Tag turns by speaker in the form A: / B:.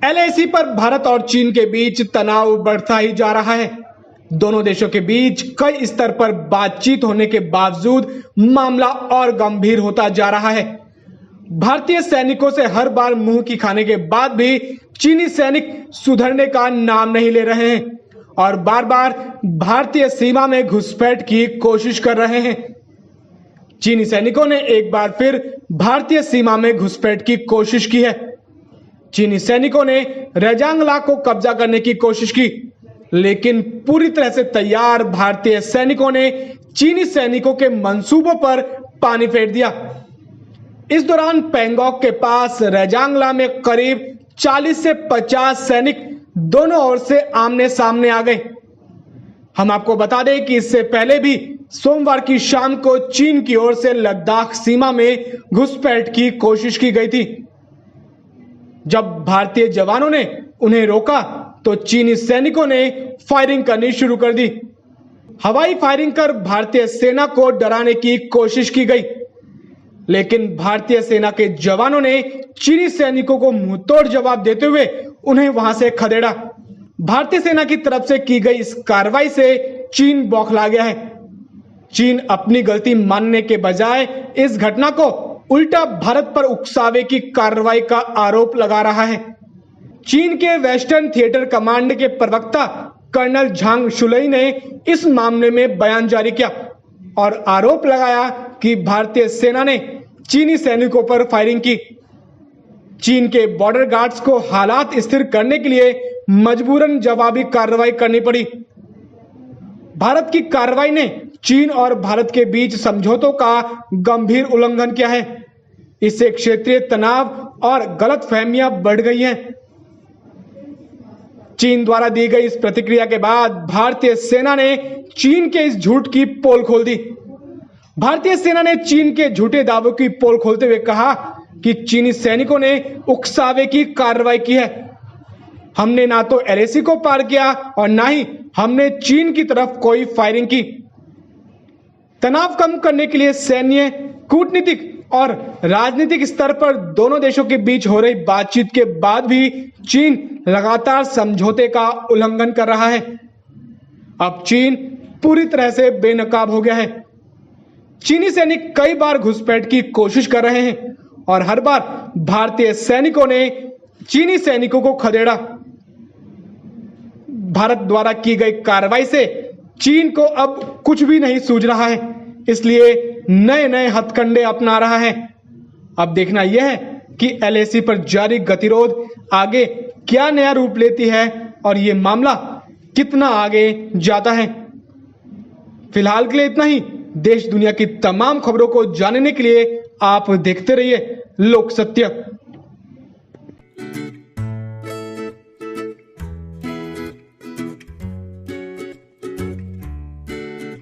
A: LAC पर भारत और चीन के बीच तनाव बढ़ता ही जा रहा है। दोनों देशों के बीच कई स्तर पर बातचीत होने के बावजूद मामला और गंभीर होता जा रहा है। भारतीय सैनिकों से हर बार मुंह की खाने के बाद भी चीनी सैनिक सुधरने का नाम नहीं ले रहे हैं और बार बार भारतीय सीमा में घुसपैठ की कोशिश कर रहे हैं। चीनी सैनिकों ने एक बार फिर भारतीय सीमा में घुसपैठ की कोशिश की है। चीनी सैनिकों ने रेजांगला को कब्जा करने की कोशिश की, लेकिन पूरी तरह से तैयार भारतीय सैनिकों ने चीनी सैनिकों के मंसूबों पर पानी फेर दिया। इस दौरान पैंगोंग के पास रेजांगला में करीब 40 से 50 सैनिक दोनों ओर से आमने सामने आ गए। हम आपको बता दें कि इससे पहले भी सोमवार की शाम को चीन की ओर से लद्दाख सीमा में घुसपैठ की कोशिश की गई थी। जब भारतीय जवानों ने उन्हें रोका तो चीनी सैनिकों ने फायरिंग करनी शुरू कर दी। हवाई फायरिंग कर भारतीय सेना को डराने की कोशिश की गई, लेकिन भारतीय सेना के जवानों ने चीनी सैनिकों को मुंहतोड़ जवाब देते हुए उन्हें वहां से खदेड़ा। भारतीय सेना की तरफ से की गई इस कार्रवाई से चीन बौखला गया है। चीन अपनी गलती मानने के बजाय इस घटना को उल्टा भारत पर उकसावे की कार्रवाई का आरोप लगा रहा है। चीन के वेस्टर्न थिएटर कमांड के प्रवक्ता कर्नल झांग शुलई ने इस मामले में बयान जारी किया और आरोप लगाया कि भारतीय सेना ने चीनी सैनिकों पर फायरिंग की। चीन के बॉर्डर गार्ड्स को हालात स्थिर करने के लिए मजबूरन जवाबी कार्रवाई करनी पड़ी। भारत की कार्रवाई ने चीन और भारत के बीच समझौतों का गंभीर उल्लंघन किया है। इससे क्षेत्रीय तनाव और गलतफहमियां बढ़ गई हैं। चीन द्वारा दी गई इस प्रतिक्रिया के बाद भारतीय सेना ने चीन के इस झूठ की पोल खोल दी। भारतीय सेना ने चीन के झूठे दावों की पोल खोलते हुए कहा कि चीनी सैनिकों ने उकसावे की कार्रवाई की है। हमने ना तो एलएसी को पार किया और ना ही हमने चीन की तरफ कोई फायरिंग की। तनाव कम करने के लिए सैन्य, कूटनीतिक और राजनीतिक स्तर पर दोनों देशों के बीच हो रही बातचीत के बाद भी चीन लगातार समझौते का उल्लंघन कर रहा है। अब चीन पूरी तरह से बेनकाब हो गया है। चीनी सैनिक कई बार घुसपैठ की कोशिश कर रहे हैं और हर बार भारतीय सैनिकों ने चीनी सैनिकों को खदेड़ा। भारत द्वारा की गई कार्रवाई से चीन को अब कुछ भी नहीं सूझ रहा है, इसलिए नए नए हथकंडे अपना रहा है। अब देखना यह है कि एलएसी पर जारी गतिरोध आगे क्या नया रूप लेती है और यह मामला कितना आगे जाता है। फिलहाल के लिए इतना ही। देश दुनिया की तमाम खबरों को जानने के लिए आप देखते रहिए लोक सत्य।